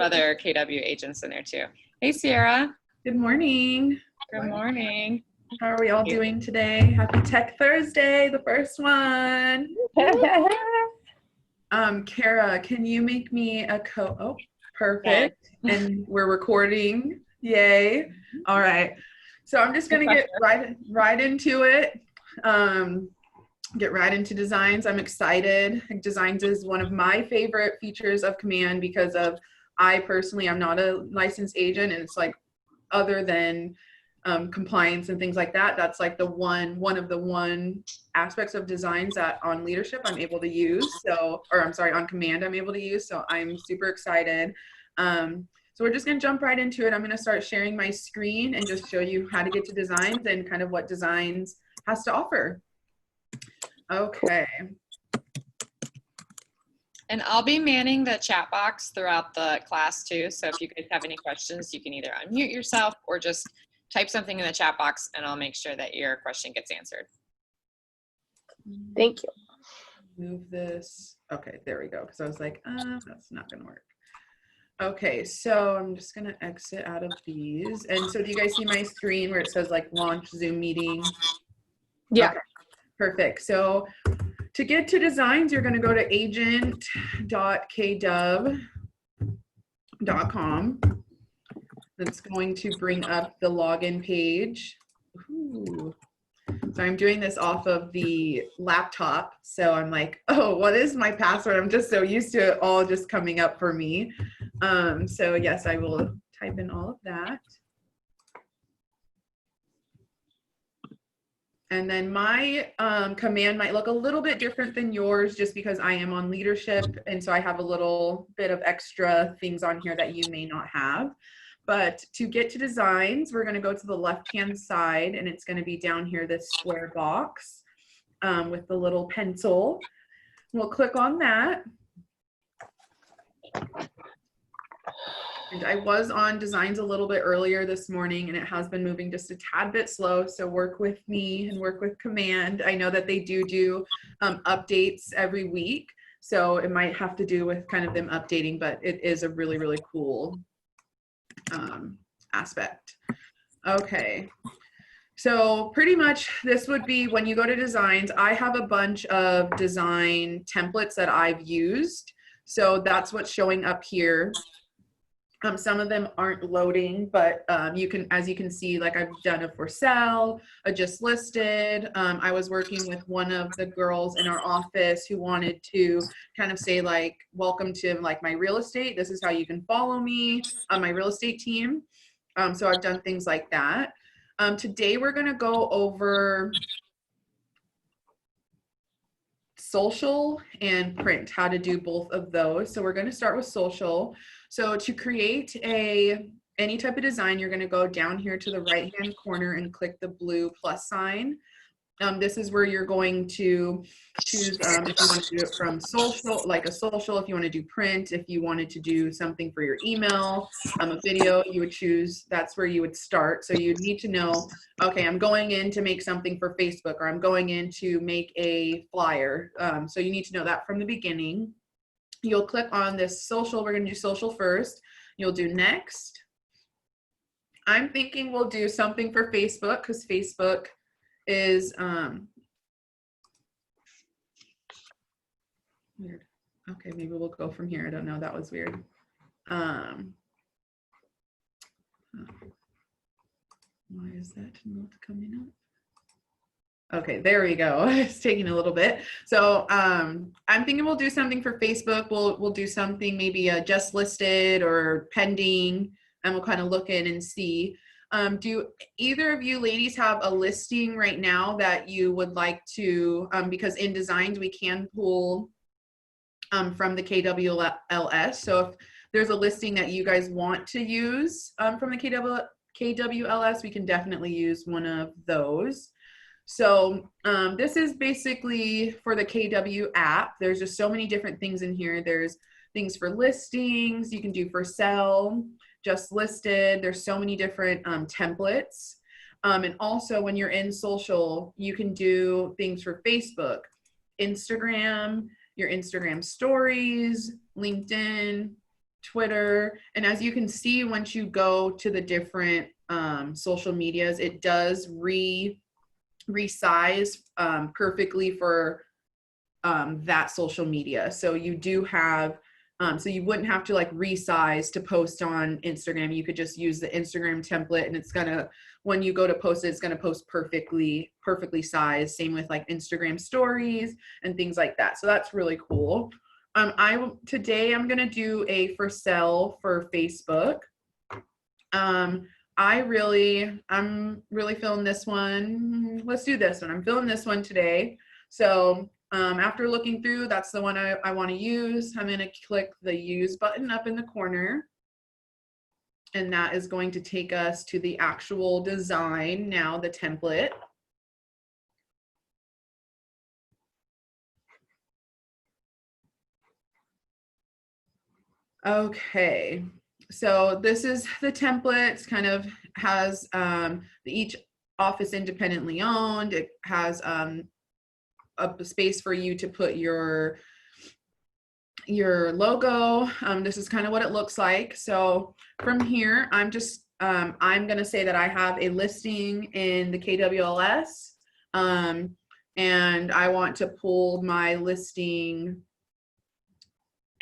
other KW agents in there too. Hey, Sierra. Good morning. Good morning. How are we all doing today? Happy Tech Thursday, the first one. Kara, can you make me a oh, perfect. And we're recording. Yay. All right. So I'm just going to get right into it. Get right into designs. I'm excited. Designs is one of my favorite features of Command because of I personally am not a licensed agent, and it's like other than compliance and things like that, that's like the one of the aspects of designs that on leadership I'm able to use. So, or I'm sorry, on Command I'm able to use. So I'm super excited. So we're just gonna jump right into it. I'm gonna start sharing my screen and just show you how to get to designs and kind of what designs has to offer. Okay. And I'll be manning the chat box throughout the class too. So if you guys have any questions, you can either unmute yourself or just type something in the chat box and I'll make sure that your question gets answered. Thank you. Move this. Okay, there we go. Because I was like, that's not gonna work. Okay, so I'm just gonna exit out of these. And so do you guys see my screen where it says like launch Zoom meeting? Yeah. Okay, perfect. So to get to designs, you're gonna go to agent.kdub.com. That's going to bring up the login page. Ooh. So I'm doing this off of the laptop. So I'm like, oh, what is my password? I'm just so used to it all just coming up for me. So yes, I will type in all of that. And then my command might look a little bit different than yours just because I am on leadership. And so I have a little bit of extra things on here that you may not have. But to get to designs, we're going to go to the left-hand side, and it's going to be down here, this square box with the little pencil. We'll click on that. And I was on designs a little bit earlier this morning, and it has been moving just a tad bit slow. So work with me and work with Command. I know that they do updates every week. So it might have to do with kind of them updating, but it is a really, really cool aspect. Okay, so pretty much this would be when you go to designs. I have a bunch of design templates that I've used, so that's what's showing up here. Some of them aren't loading, but you can, as you can see, like I've done a for sale, a just listed. I was working with one of the girls in our office who wanted to kind of say like, welcome to like my real estate. This is how you can follow me on my real estate team. So I've done things like that. Today we're gonna go over social and print, how to do both of those. So we're gonna start with social. So to create any type of design, you're going to go down here to the right hand corner and click the blue plus sign. This is where you're going to choose if you want to do it from social, like a social, if you want to do print, if you wanted to do something for your email, a video, you would choose, that's where you would start. So you'd need to know, okay, I'm going in to make something for Facebook, or I'm going in to make a flyer. So you need to know that from the beginning. You'll click on this social. We're going to do social first. You'll do next. I'm thinking we'll do something for Facebook because Facebook is weird. Okay, maybe we'll go from here. I don't know. That was weird. Why is that not coming up? Okay, there we go. It's taking a little bit. So I'm thinking we'll do something for Facebook. We'll do something maybe just listed or pending, and we'll kind of look in and see. Do either of you ladies have a listing right now that you would like to, because in designs we can pull from the KWLS. So if there's a listing that you guys want to use from the KWLS, we can definitely use one of those. So this is basically for the KW app. There's just so many different things in here. There's things for listings, you can do for sale, just listed. There's so many different templates. And also when you're in social, you can do things for Facebook, Instagram, your Instagram stories, LinkedIn, Twitter. And as you can see, once you go to the different social medias, it does resize perfectly for that social media. So you do have, so you wouldn't have to like resize to post on Instagram. You could just use the Instagram template, and it's gonna, when you go to post it, it's gonna post perfectly sized. Same with like Instagram stories and things like that. So that's really cool. Today I'm gonna do a for sale for Facebook. I'm really feeling this one. Let's do this one. I'm feeling this one today. So after looking through, that's the one I want to use. I'm going to click the use button up in the corner. And that is going to take us to the actual design now, the template. Okay, so this is the template. It's kind of has each office independently owned. It has a space for you to put your logo. This is kind of what it looks like. So from here, I'm going to say that I have a listing in the KWLS, and I want to pull my listing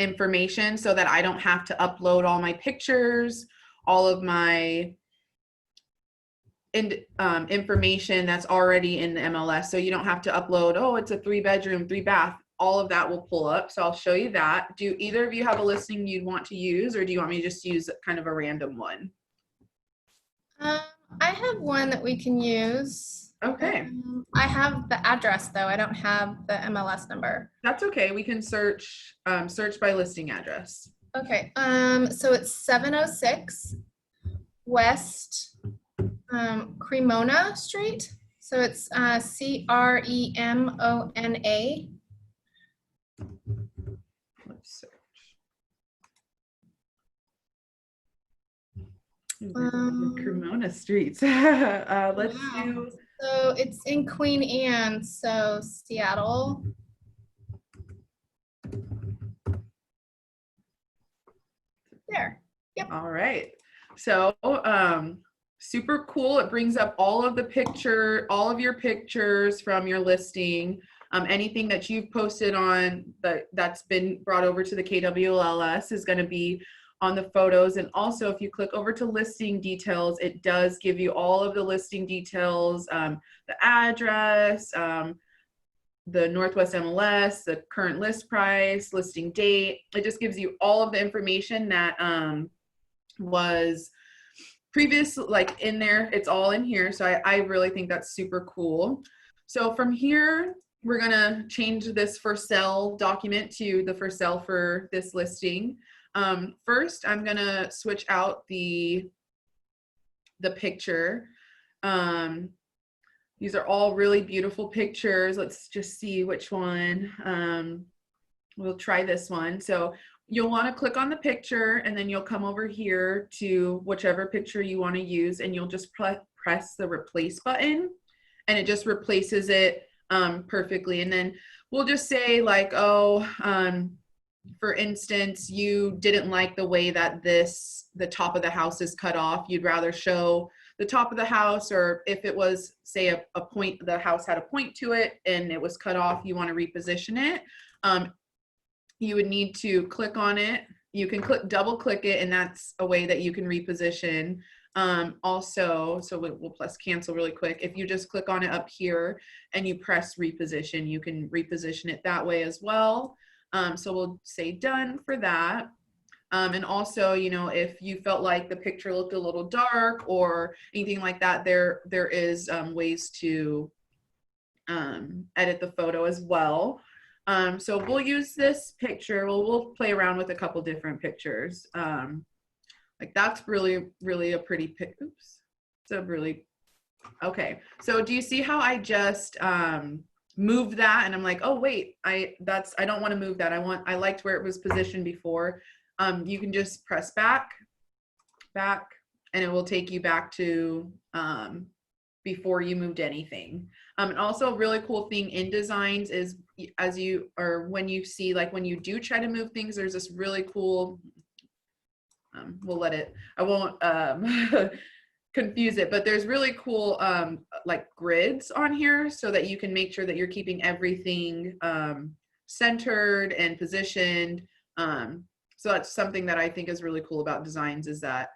information so that I don't have to upload all my pictures, all of my information that's already in the MLS. So you don't have to upload, oh, it's a 3-bedroom, 3-bath. All of that will pull up. So I'll show you that. Do either of you have a listing you'd want to use, or do you want me to just use kind of a random one? I have one that we can use. Okay. I have the address though. I don't have the MLS number. That's okay. We can search by listing address. Okay. So it's 706 West Cremona Street. So it's CREMONA. Let's search. Cremona Streets. Let's do. So it's in Queen Anne, so Seattle. There. Yep. All right. So super cool. It brings up all of your pictures from your listing. Anything that you've posted on that's been brought over to the KWLS is going to be on the photos. And also, if you click over to listing details, it does give you all of the listing details, the address, the Northwest MLS, the current list price, listing date. It just gives you all of the information that was previous, like in there. It's all in here. So I really think that's super cool. So from here, we're gonna change this for sale document to the for sale for this listing. First, I'm gonna switch out the picture. These are all really beautiful pictures. Let's just see which one. We'll try this one. So you'll want to click on the picture, and then you'll come over here to whichever picture you want to use, and you'll just press the replace button, and it just replaces it perfectly. And then we'll just say like, oh, for instance, you didn't like the way that the top of the house is cut off. You'd rather show the top of the house, or if it was, say, a point, the house had a point to it and it was cut off, you want to reposition it. You would need to click on it. You can double click it, and that's a way that you can reposition. Also, so we'll press cancel really quick. If you just click on it up here and you press reposition, you can reposition it that way as well. So we'll say done for that. And also, you know, if you felt like the picture looked a little dark or anything like that, there is ways to edit the photo as well. So we'll use this picture. We'll play around with a couple different pictures. Like that's really, really a pretty pic. Oops. It's a really, okay. So do you see how I just moved that, and I'm like, oh wait, I don't want to move that. I liked where it was positioned before. You can just press back, and it will take you back to before you moved anything. And also a really cool thing in designs is when you see, like when you do try to move things, there's this really cool, we'll let it, I won't confuse it, but there's really cool like grids on here so that you can make sure that you're keeping everything centered and positioned. So that's something that I think is really cool about designs, is that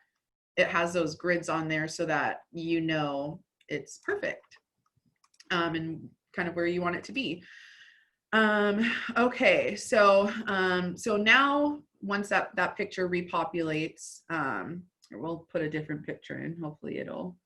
it has those grids on there so that you know it's perfect and kind of where you want it to be. Okay, so now once that picture repopulates, we'll put a different picture in. Hopefully it'll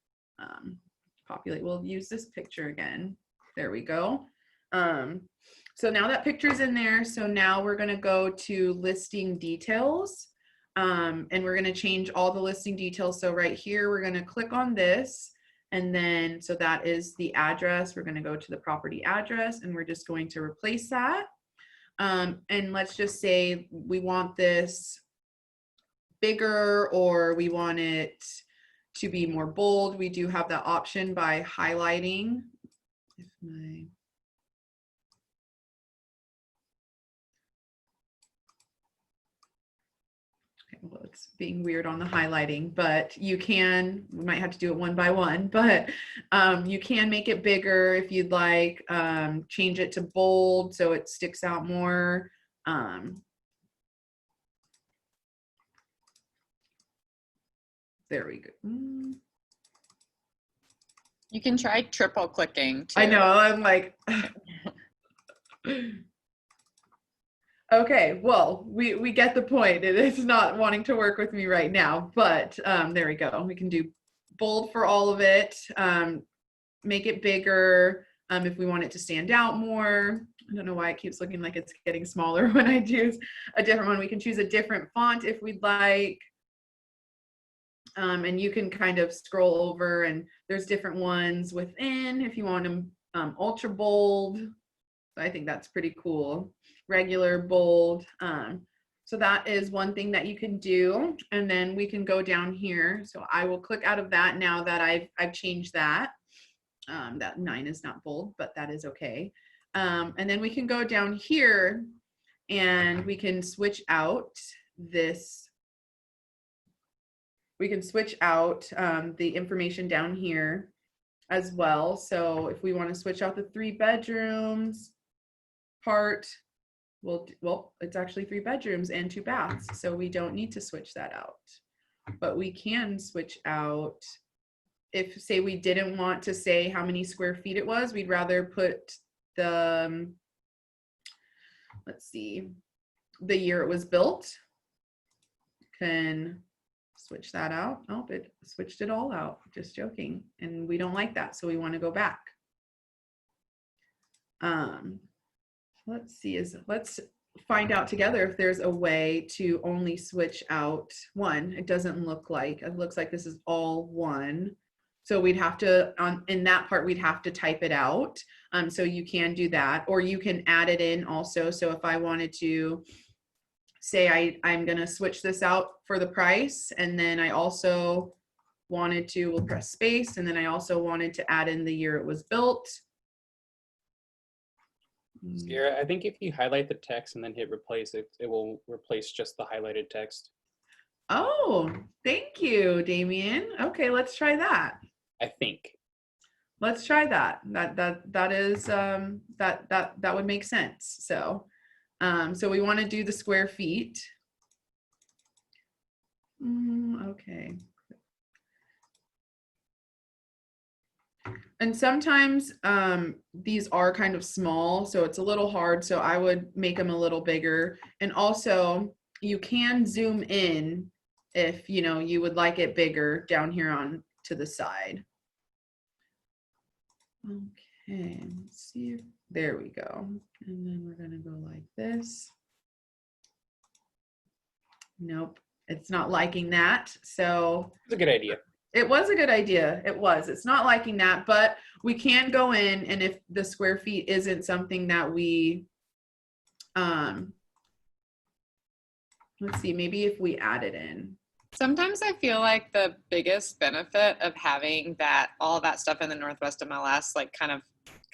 populate. We'll use this picture again. There we go. So now that picture's in there. So now we're going to go to listing details, and we're going to change all the listing details. So right here, we're going to click on this. And then, so that is the address. We're going to go to the property address, and we're just going to replace that. And let's just say we want this bigger, or we want it to be more bold. We do have that option by highlighting. If my well, it's being weird on the highlighting, but you can, we might have to do it one by one, but you can make it bigger if you'd like, change it to bold so it sticks out more. There we go. You can try triple clicking too. I know, I'm like, okay, well, we get the point. It is not wanting to work with me right now, but there we go. We can do bold for all of it, make it bigger if we want it to stand out more. I don't know why it keeps looking like it's getting smaller when I choose a different one. We can choose a different font if we'd like. And you can kind of scroll over, and there's different ones within if you want them ultra bold. I think that's pretty cool. Regular, bold. So that is one thing that you can do. And then we can go down here. So I will click out of that now that I've changed that. That 9 is not bold, but that is okay. And then we can go down here and we can switch out this. We can switch out the information down here as well. So if we want to switch out the 3 bedrooms part, well, it's actually 3 bedrooms and 2 baths. So we don't need to switch that out, but we can switch out if, say, we didn't want to say how many square feet it was. We'd rather put the, let's see, the year it was built. Can switch that out. Oh, it switched it all out. Just joking. And we don't like that, so we want to go back. Let's see, let's find out together if there's a way to only switch out one. It doesn't look like, it looks like this is all one. So we'd have to, in that part, we'd have to type it out. So you can do that, or you can add it in also. So if I wanted to say I'm going to switch this out for the price, and then I also wanted to, we'll press space, and then I also wanted to add in the year it was built. Sierra, I think if you highlight the text and then hit replace, it will replace just the highlighted text. Oh, thank you, Damien. Okay, let's try that. I think. Let's try that. That is that would make sense. So so we want to do the square feet. Okay. And sometimes these are kind of small, so it's a little hard. So I would make them a little bigger. And also you can zoom in if you would like it bigger down here on to the side. Okay, let's see if, there we go. And then we're gonna go like this. Nope, it's not liking that. So It's a good idea. it was a good idea. It was. It's not liking that, but we can go in, and if the square feet isn't something that we, let's see, maybe if we add it in. Sometimes I feel like the biggest benefit of having that, all that stuff in the Northwest MLS, like kind of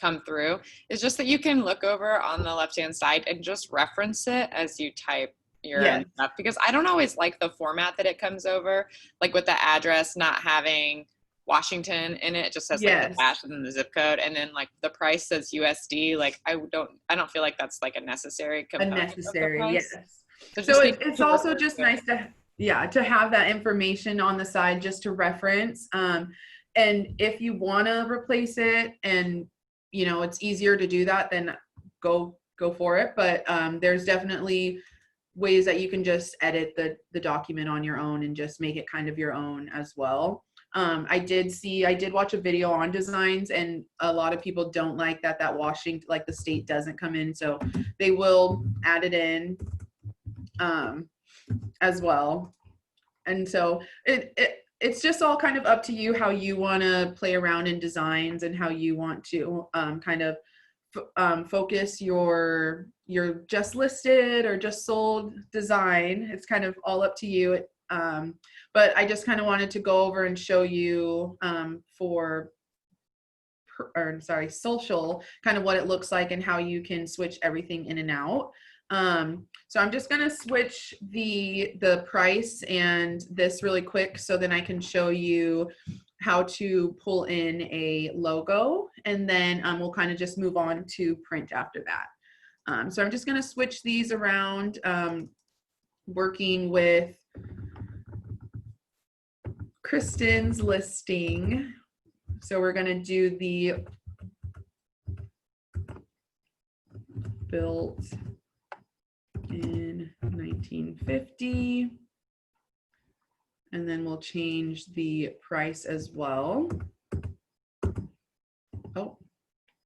come through, is just that you can look over on the left-hand side and just reference it as you type your Yes. stuff, because I don't always like the format that it comes over, like with the address not having Washington in it. It just says like the Yes. dash and then the zip code, and then like the price says USD. Like I don't feel like that's like a necessary component of the Unnecessary, price. yes. So So just make it's sure also we're just good. nice to, yeah, to have that information on the side just to reference. And if you want to replace it and, you know, it's easier to do that, then go for it. But there's definitely ways that you can just edit the document on your own and just make it kind of your own as well. I did watch a video on designs, and a lot of people don't like that Washington, like the state doesn't come in. So they will add it in as well. And so it's just all kind of up to you how you want to play around in designs and how you want to kind of focus your just listed or just sold design. It's kind of all up to you. But I just kind of wanted to go over and show you social, kind of what it looks like and how you can switch everything in and out. So I'm just going to switch the price and this really quick so then I can show you how to pull in a logo, and then we'll kind of just move on to print after that. So I'm just going to switch these around, working with Kristen's listing. So we're going to do the built in 1950, and then we'll change the price as well. Oh,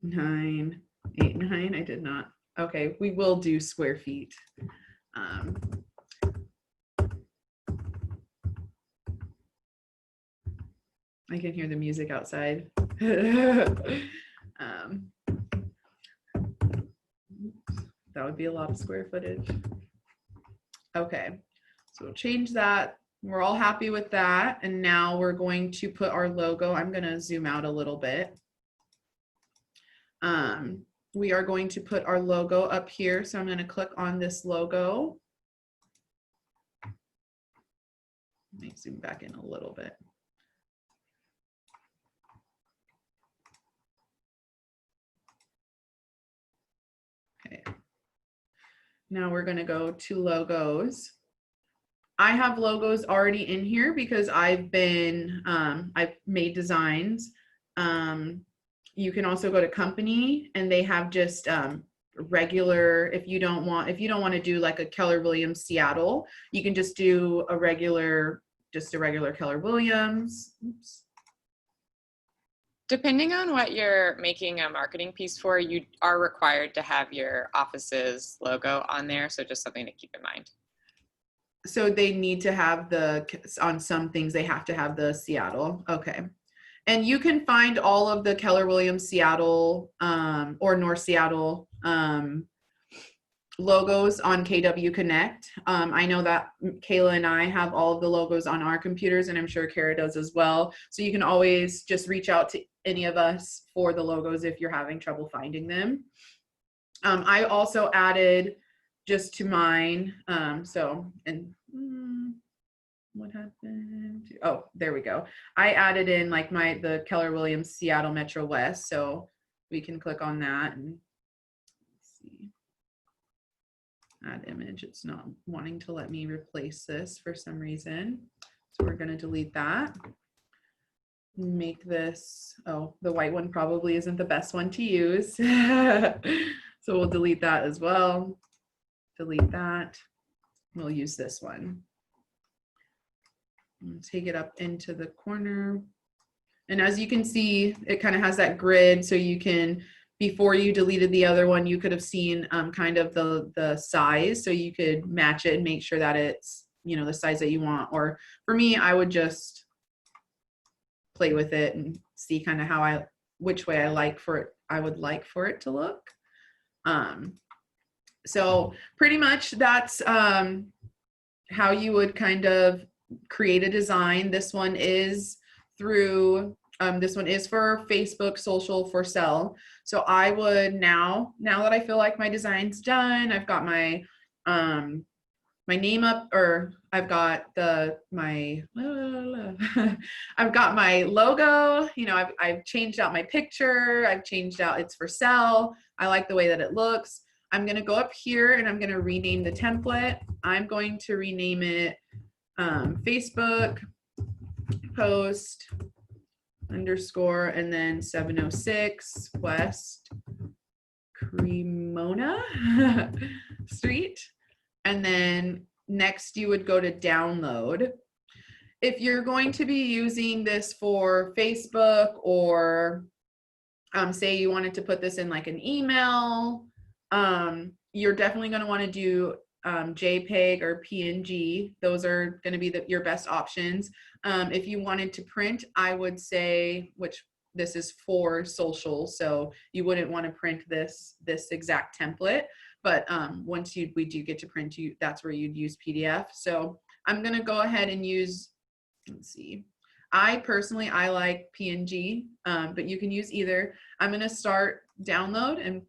989, I did not. Okay, we will do square feet. I can hear the music outside. That would be a lot of square footage. Okay, so we'll change that. We're all happy with that. And now we're going to put our logo. I'm going to zoom out a little bit. We are going to put our logo up here. So I'm going to click on this logo. Let me zoom back in a little bit. Okay. Now we're going to go to logos. I have logos already in here because I've made designs. You can also go to company, and they have just regular, if you don't want to do like a Keller Williams Seattle, you can just do a regular Keller Williams. Oops. Depending on what you're making a marketing piece for, you are required to have your office's logo on there. So just something to keep in mind. So they need to have on some things, they have to have the Seattle. Okay. And you can find all of the Keller Williams Seattle or North Seattle logos on KW Connect. I know that Kayla and I have all of the logos on our computers, and I'm sure Kara does as well. So you can always just reach out to any of us for the logos if you're having trouble finding them. I also added just to mine. What happened? Oh, there we go. I added in like the Keller Williams Seattle Metro West. So we can click on that and see. Add image. It's not wanting to let me replace this for some reason. So we're going to delete that. Make this, oh, the white one probably isn't the best one to use. So we'll delete that as well. Delete that. We'll use this one. Take it up into the corner. And as you can see, it kind of has that grid, so you can, before you deleted the other one, you could have seen kind of the size, so you could match it and make sure that it's, you know, the size that you want. Or for me, I would just play with it and see kind of which way I would like for it to look. So pretty much that's how you would kind of create a design. This one is for Facebook social for sell. So I would now that I feel like my design's done, I've got my my name up, or I've got my I've got my logo, you know, I've changed out my picture, I've changed out it's for sale. I like the way that it looks. I'm going to go up here and I'm going to rename the template. I'm going to rename it Facebook post underscore and then 706 West Cremona Street. And then next you would go to download. If you're going to be using this for Facebook, or say you wanted to put this in like an email, you're definitely going to want to do JPEG or PNG. Those are going to be your best options. If you wanted to print, I would say, which this is for social, so you wouldn't want to print this exact template. But once we do get to print, that's where you'd use PDF. So I'm going to go ahead and use, let's see. I personally like PNG, but you can use either. I'm going to start download and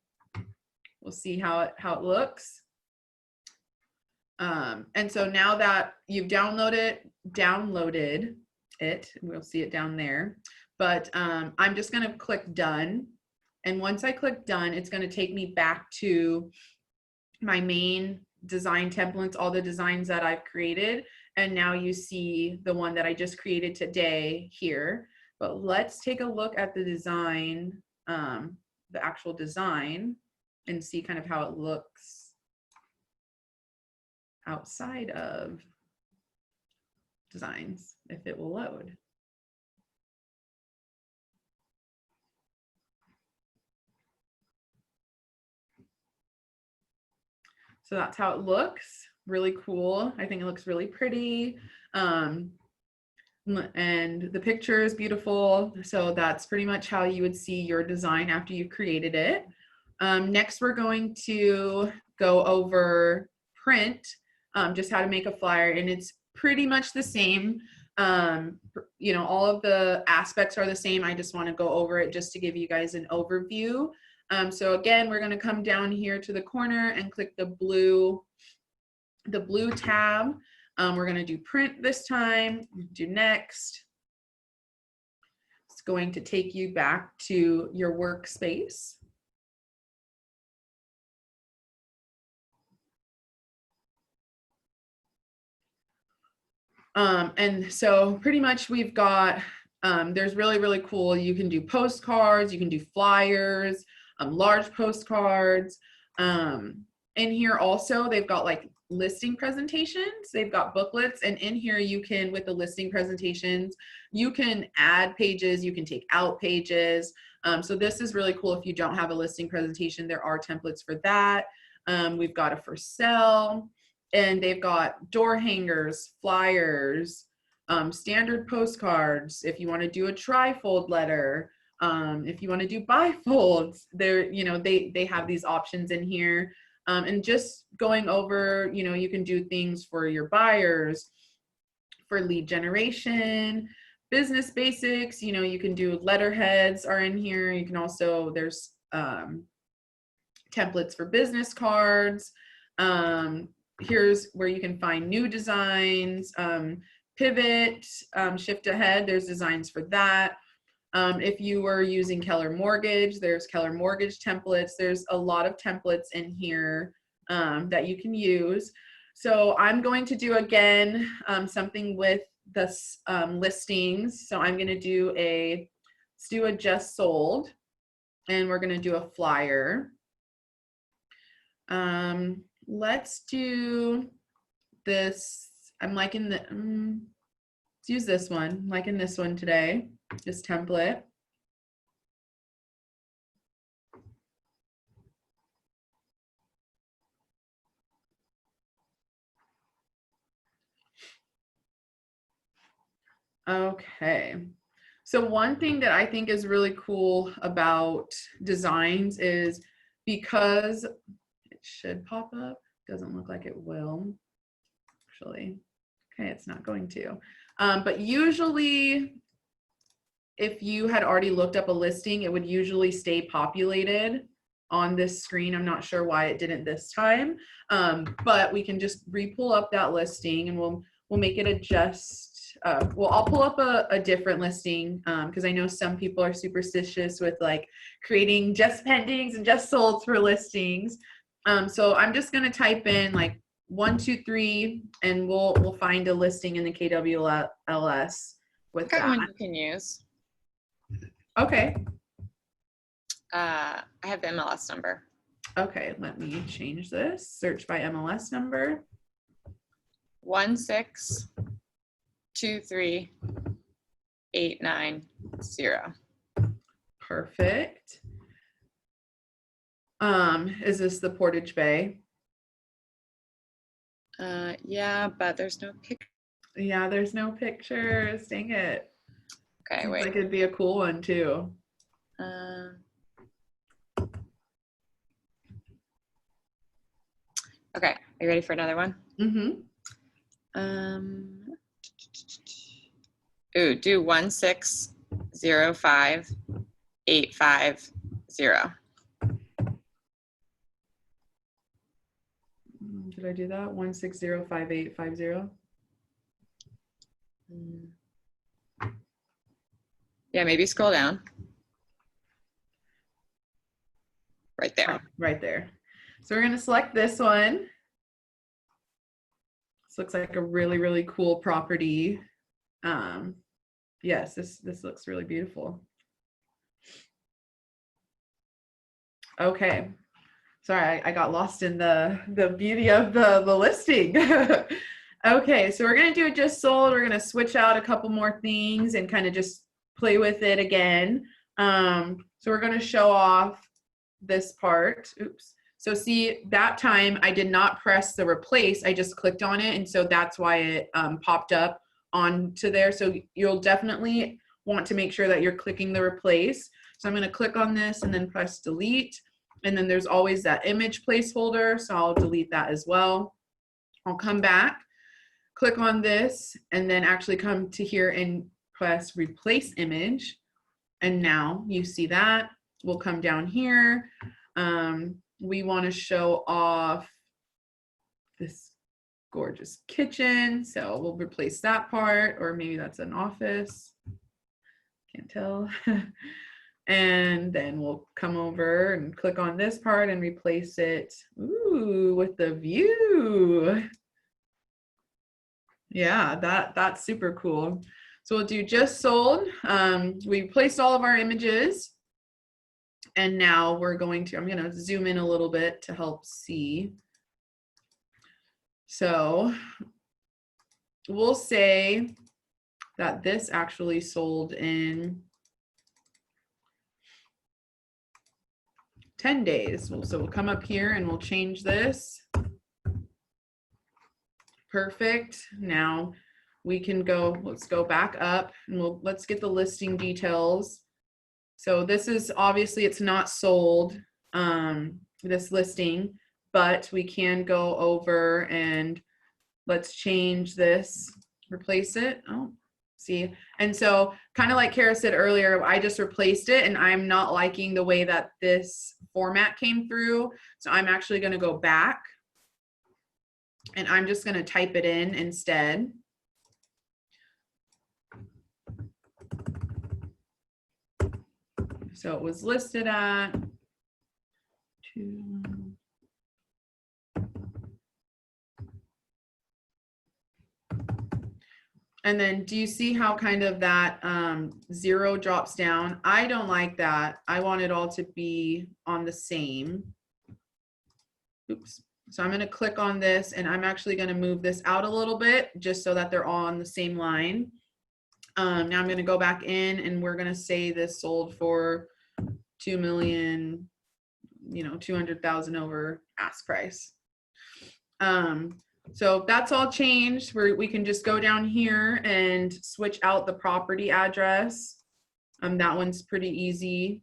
we'll see how it looks. And so now that you've downloaded it, we'll see it down there. But I'm just going to click done. And once I click done, it's going to take me back to my main design templates, all the designs that I've created. And now you see the one that I just created today here. But let's take a look at the design, the actual design, and see kind of how it looks outside of designs, if it will load. So that's how it looks. Really cool. I think it looks really pretty. And the picture is beautiful. So that's pretty much how you would see your design after you've created it. Next, we're going to go over print, just how to make a flyer. And it's pretty much the same. You know, all of the aspects are the same. I just want to go over it just to give you guys an overview. So again, we're going to come down here to the corner and click the blue tab. We're going to do print this time, do next. It's going to take you back to your workspace. And so pretty much we've got, there's really cool. You can do postcards, you can do flyers, large postcards. In here also, they've got like listing presentations, they've got booklets, and in here you can, with the listing presentations, you can add pages, you can take out pages. So this is really cool. If you don't have a listing presentation, there are templates for that. We've got a for sale, and they've got door hangers, flyers, standard postcards. If you want to do a tri-fold letter, if you want to do bifolds, they have these options in here. And just going over, you can do things for your buyers, for lead generation, business basics, you can do letterheads are in here. You can also, there's templates for business cards. Here's where you can find new designs, pivot, shift ahead, there's designs for that. If you were using Keller Mortgage, there's Keller Mortgage templates. There's a lot of templates in here that you can use. So I'm going to do, again, something with the listings. So I'm going to do a just sold, and we're going to do a flyer. Let's do this. I'm liking the, let's use this one. I'm liking this one today, this template. Okay. So one thing that I think is really cool about designs is, because it should pop up, doesn't look like it will, actually. Okay, it's not going to. But usually, if you had already looked up a listing, it would usually stay populated. on this screen. I'm not sure why it didn't this time, but we can just re-pull up that listing and we'll make it well, I'll pull up a different listing because I know some people are superstitious with like creating just pendings and just solds for listings. So I'm just going to type in like 1, 2, 3, and we'll find a listing in the KWLS with Got one that. you can use. Okay. I have the MLS number. Okay, let me change this. Search by MLS number. 1623890. Perfect. Is this the Portage Bay? Yeah, but there's no picture. Yeah, there's no pictures. Dang it. Okay, Seems wait. like it'd be a cool one too. Okay, are you ready for another one? Mm-hmm. Ooh, do 1605850. Did I do that? 1605850. Yeah, maybe scroll down. Right there. Oh, right there. So we're gonna select this one. This looks like a really, really cool property. Yes, this looks really beautiful. Okay. Sorry, I got lost in the beauty of the listing. Okay, so we're gonna do it just sold. We're gonna switch out a couple more things and kind of just play with it again. So we're gonna show off this part. Oops. So see, that time I did not press the replace. I just clicked on it, and so that's why it popped up onto there. So you'll definitely want to make sure that you're clicking the replace. So I'm gonna click on this and then press delete. And then there's always that image placeholder, so I'll delete that as well. I'll come back, click on this, and then actually come to here and press replace image. And now you see that. We'll come down here. We want to show off this gorgeous kitchen, so we'll replace that part, or maybe that's an office. Can't tell. And then we'll come over and click on this part and replace it. Ooh, with the view. Yeah, that's super cool. So we'll do just sold. We placed all of our images. And now we're I'm going to zoom in a little bit to help see. So we'll say that this actually sold in 10 days. So we'll come up here and we'll change this. Perfect. Now we can let's go back up and let's get the listing details. So this is obviously it's not sold, this listing, but we can go over and let's change this, replace it. Oh, see. And so kind of like Kara said earlier, I just replaced it and I'm not liking the way that this format came through. So I'm actually going to go back and I'm just going to type it in instead. So it was listed at 2. And then do you see how kind of that 0 drops down? I don't like that. I want it all to be on the same. Oops. So I'm going to click on this and I'm actually going to move this out a little bit just so that they're all on the same line. Now I'm going to go back in and we're going to say this sold for 200,000 over ask price. So that's all changed. We can just go down here and switch out the property address. That one's pretty easy.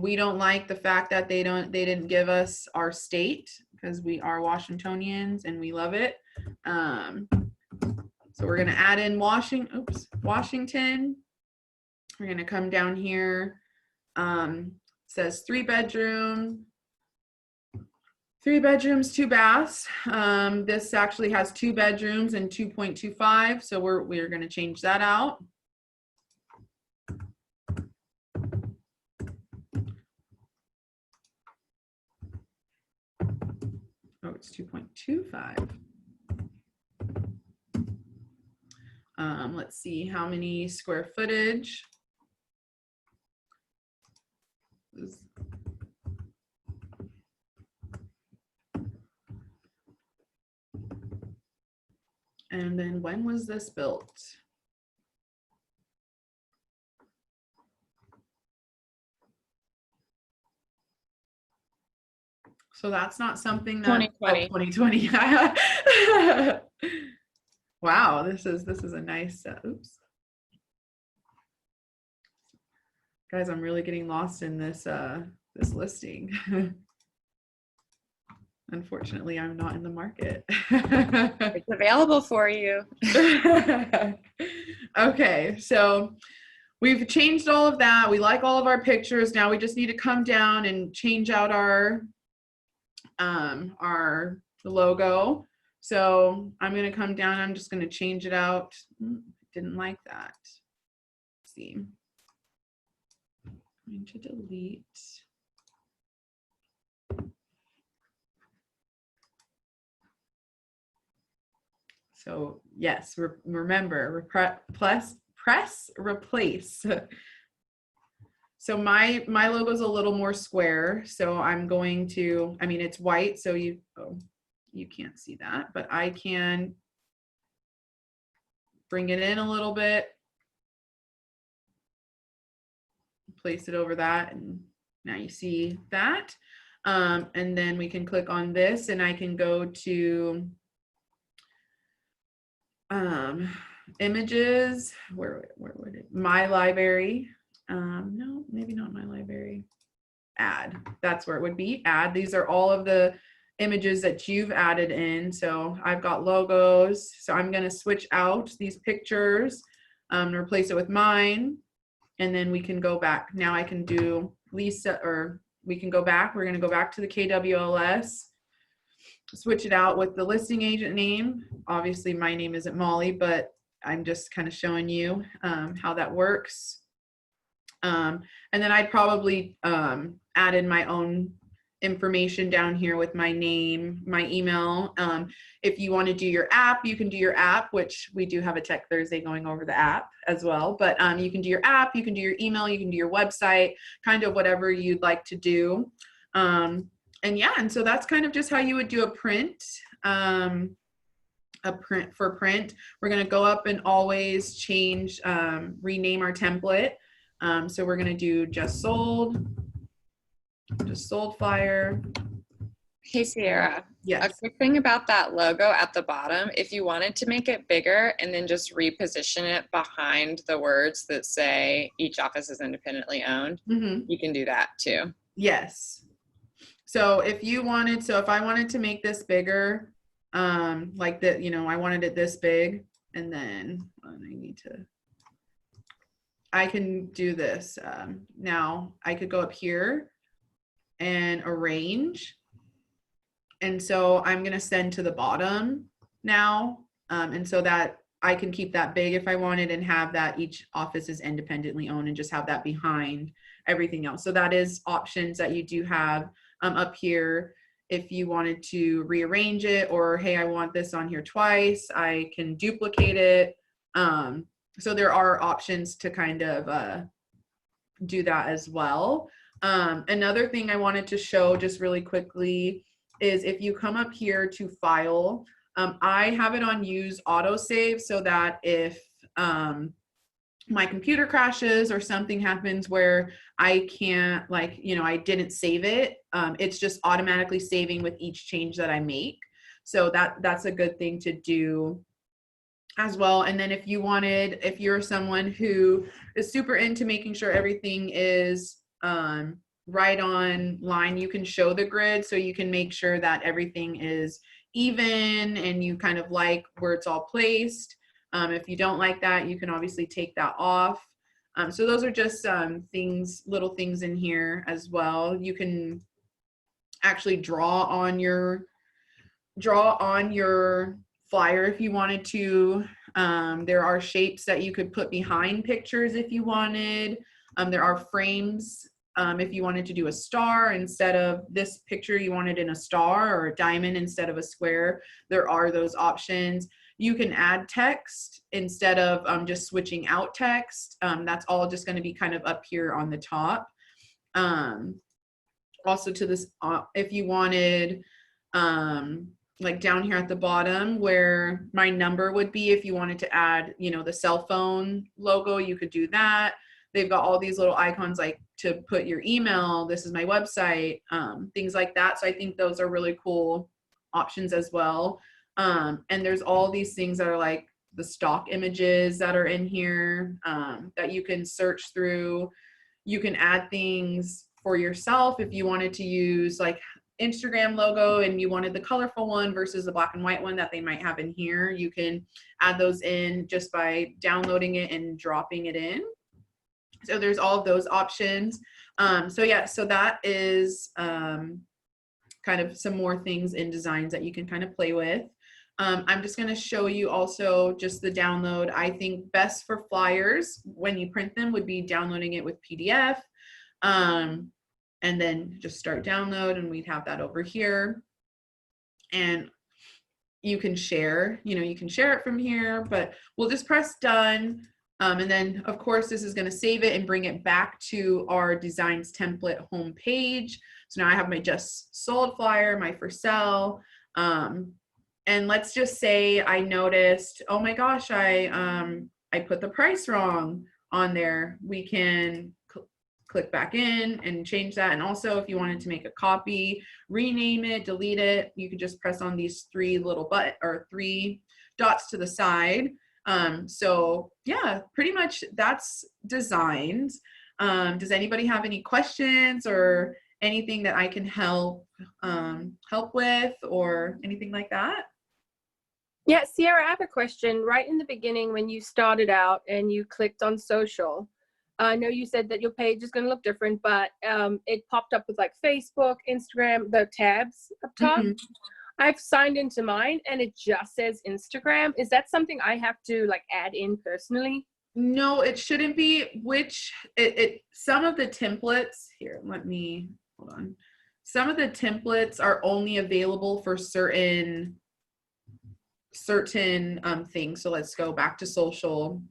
We don't like the fact that they didn't give us our state because we are Washingtonians and we love it. So we're going to add in Washington. We're going to come down here. It says 3 bedroom, 3 bedrooms, 2 baths. This actually has 2 bedrooms and 2.25, so we're going to change that out. Oh, it's 2.25. Let's see how many square footage. And then when was this built? So that's not something that 2020. 2020. Wow, this is a nice oops. Guys, I'm really getting lost in this this listing. Unfortunately, I'm not in the market. It's available for you. Okay, so we've changed all of that. We like all of our pictures. Now we just need to come down and change out our logo. So I'm going to come down. I'm just going to change it out. Didn't like that. Let's see. I'm going to delete. So yes, remember, press replace. So my logo is a little more square. So I'm going to, I mean, it's white, so you can't see that, but I can bring it in a little bit, place it over that, and now you see that. And then we can click on this, and I can go to images. Where would it? My library. No, maybe not my library. Add. That's where it would be. Add. These are all of the images that you've added in. So I've got logos. So I'm going to switch out these pictures and replace it with mine. And then we can go back. Now I can do Lisa, or we can go back. We're going to go back to the KWLS. Switch it out with the listing agent name. Obviously my name isn't Molly, but I'm just kind of showing you how that works. And then I'd probably add in my own information down here with my name, my email. If you want to do your app, you can do your app, which we do have a Tech Thursday going over the app as well. But you can do your app, you can do your email, you can do your website, kind of whatever you'd like to do. And yeah, and so that's kind of just how you would do a print. For print, we're going to go up and always change, rename our template. So we're going to do just sold flyer. Hey, Sierra. Yes. A quick thing about that logo at the bottom, if you wanted to make it bigger and then just reposition it behind the words that say each office is independently owned, you can do that too. Yes. So if you wanted, so if I wanted to make this bigger, like that, you know, I wanted it this big, and then I can do this. Now I could go up here and arrange. And so I'm going to send to the bottom now. And so that I can keep that big if I wanted, and have that each office is independently owned, and just have that behind everything else. So that is options that you do have up here. If you wanted to rearrange it, or, hey, I want this on here twice, I can duplicate it. So there are options to kind of do that as well. Another thing I wanted to show just really quickly is if you come up here to file, I have it on use autosave, so that if my computer crashes or something happens where I can't, like, you know, I didn't save it, it's just automatically saving with each change that I make. So that's a good thing to do as well. And then if you're someone who is super into making sure everything is right on line, you can show the grid, so you can make sure that everything is even and you kind of like where it's all placed. If you don't like that, you can obviously take that off. So those are just things, little things in here as well. You can actually draw on your flyer if you wanted to. There are shapes that you could put behind pictures if you wanted. There are frames if you wanted to do a star instead of this picture, you wanted in a star or a diamond instead of a square. There are those options. You can add text instead of just switching out text. That's all just going to be kind of up here on the top. Also to this, if you wanted, like down here at the bottom where my number would be, if you wanted to add, you know, the cell phone logo, you could do that. They've got all these little icons like to put your email, this is my website, things like that. So I think those are really cool options as well. And there's all these things that are like the stock images that are in here that you can search through. You can add things for yourself if you wanted to use like Instagram logo and you wanted the colorful one versus the black and white one that they might have in here. You can add those in just by downloading it and dropping it in. So there's all of those options. So yeah, so that is kind of some more things in designs that you can kind of play with. I'm just going to show you also just the download. I think best for flyers when you print them would be downloading it with PDF. And then just start download and we'd have that over here. And you can share, you know, you can share it from here, but we'll just press done. And then of course this is going to save it and bring it back to our designs template home page. So now I have my just sold flyer, my for sale. And let's just say I noticed, oh my gosh, I put the price wrong on there. We can click back in and change that. And also if you wanted to make a copy, rename it, delete it, you could just press on these three dots to the side. So yeah, pretty much that's designs. Does anybody have any questions or anything that I can help with or anything like that? Yeah, Sierra, I have a question. Right in the beginning when you started out and you clicked on social, I know you said that your page is going to look different, but it popped up with like Facebook, Instagram, the tabs up top. Mm-hmm. I've signed into mine and it just says Instagram. Is that something I have to like add in personally? No, it shouldn't be. Some of the templates here, hold on. Some of the templates are only available for certain things. So let's go back to social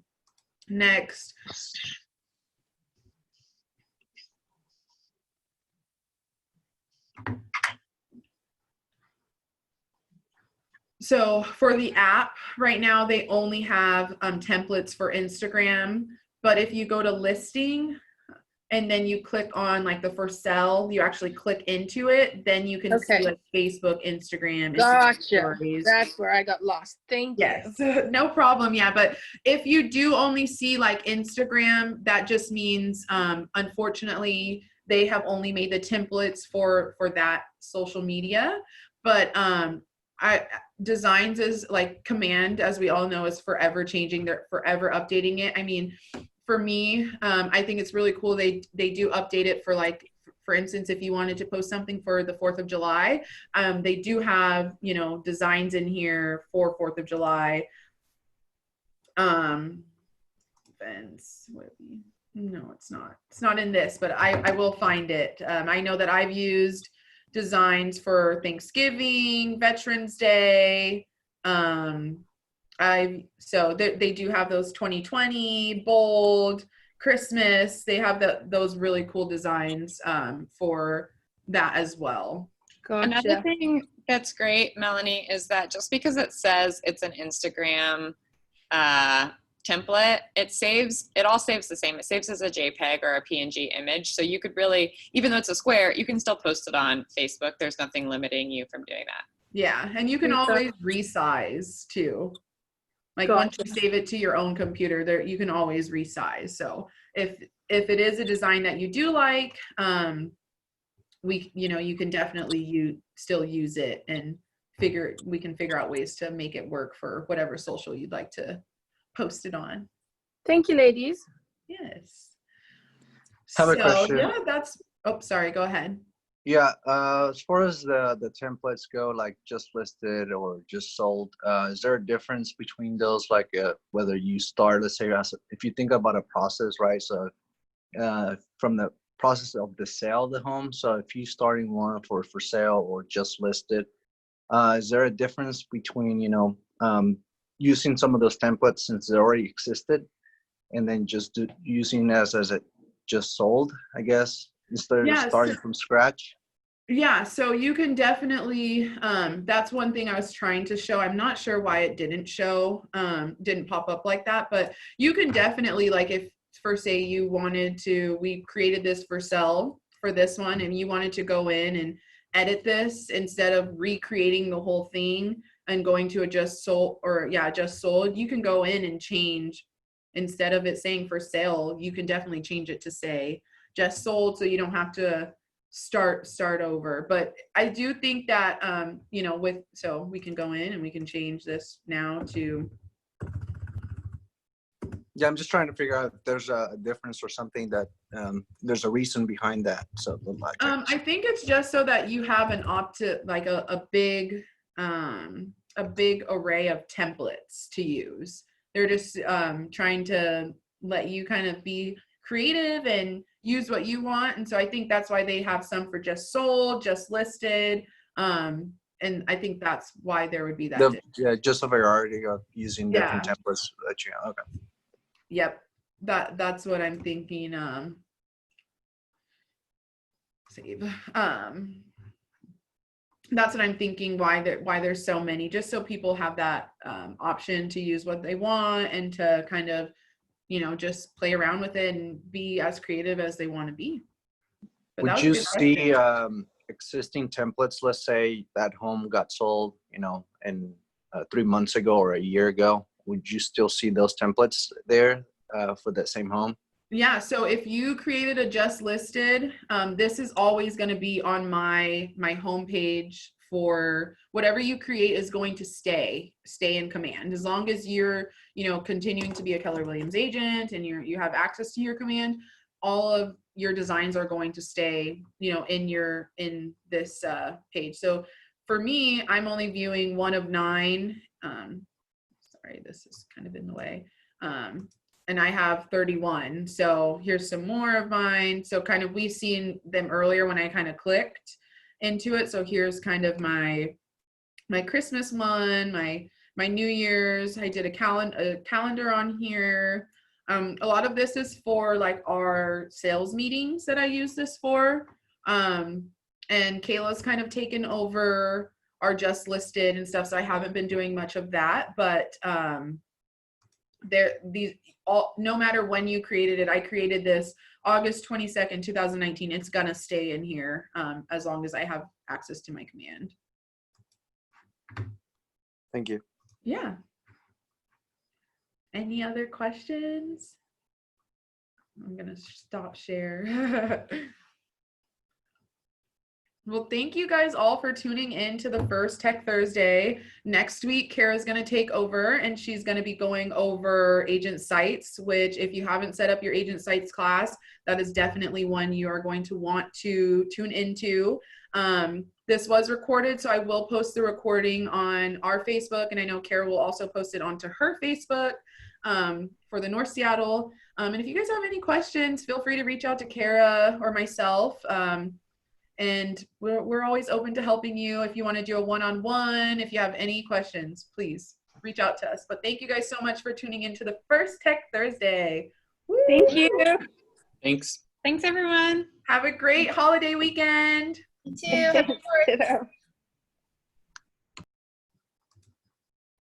next. So for the app right now, they only have templates for Instagram, but if you go to listing and then you click on like the for sale, you actually click into it, then you can see like Facebook, Instagram. Gotcha. Stories. That's where I got lost. Thank you. Yes, no problem. Yeah, but if you do only see like Instagram, that just means unfortunately they have only made the templates for that social media. But designs is like Command, as we all know, is forever changing. They're forever updating it. I mean, for me, I think it's really cool. They do update it for like, for instance, if you wanted to post something for the 4th of July, they do have, you know, designs in here for 4th of July. Events, no, it's not. It's not in this, but I will find it. I know that I've used designs for Thanksgiving, Veterans Day. So they do have those 2020, bold, Christmas. They have those really cool designs for that as well. Gotcha. Another thing that's great, Melanie, is that just because it says it's an Instagram template, it all saves the same. It saves as a JPEG or a PNG image. So you could really, even though it's a square, you can still post it on Facebook. There's nothing limiting you from doing that. Yeah, and you can always resize too. Like once you save it to your own computer, there you can always resize. So if it is a design that you do like, you can definitely still use it and we can figure out ways to make it work for whatever social you'd like to post it on. Thank you, ladies. Yes. I have a question. Yeah, sorry, go ahead. Yeah, as far as the templates go, like just listed or just sold, is there a difference between those? Like whether you start, let's say, if you think about a process, right? So from the process of the sale of the home. So if you starting one for sale or just listed, is there a difference between using some of those templates since they already existed, and then just using as it just sold, I guess, instead of Yes. starting from scratch? Yeah, so you can definitely, that's one thing I was trying to show. I'm not sure why it didn't show, didn't pop up like that, but you can definitely, like if for say you wanted to, we created this for sell for this one and you wanted to go in and edit this instead of recreating the whole thing and going to a just sold or just sold, you can go in and change instead of it saying for sale, you can definitely change it to say just sold so you don't have to start over. But I do think that so we can go in and we can change this now to Yeah, I'm just trying to figure out if there's a difference or something that there's a reason behind that. So I think it's just so that you have an like a big array of templates to use. They're just trying to let you kind of be creative and use what you want. And so I think that's why they have some for just sold, just listed. And I think that's why there would be that. Yeah, just a variety of using different templates that you have. Okay. Yep. That's what I'm thinking. Save. That's what I'm thinking why there's so many, just so people have that option to use what they want and to kind of just play around with it and be as creative as they want to be. But would you see existing templates? Let's say that home got sold, and 3 months ago or a year ago. Would you still see those templates there for that same home? Yeah. So if you created a just listed, this is always going to be on my homepage. For whatever you create is going to stay in command as long as you're continuing to be a Keller Williams agent and you have access to your command. All of your designs are going to stay in this page. So for me, I'm only viewing 1 of 9. Sorry, this is kind of in the way. And I have 31. So here's some more of mine. So kind of we've seen them earlier when I kind of clicked into it. So here's kind of my Christmas one, my New Year's. I did a calendar on here. A lot of this is for like our sales meetings that I use this for. And Kayla's kind of taken over our just listed and stuff. So I haven't been doing much of that, but no matter when you created it, I created this August 22nd, 2019. It's gonna stay in here as long as I have access to my command. Thank you. Yeah. Any other questions? I'm gonna stop share. Well, thank you guys all for tuning in to the first Tech Thursday. Next week, Kara's going to take over and she's going to be going over agent sites, which if you haven't set up your agent sites class, that is definitely one you are going to want to tune into. This was recorded, so I will post the recording on our Facebook, and I know Kara will also post it onto her Facebook for the North Seattle. And if you guys have any questions, feel free to reach out to Kara or myself. And we're always open to helping you. If you want to do a one-on-one, if you have any questions, please reach out to us. But thank you guys so much for tuning into the first Tech Thursday. Woo! Thank you. Thanks. Thanks, everyone. Have a great holiday weekend. You too. Happy 4th.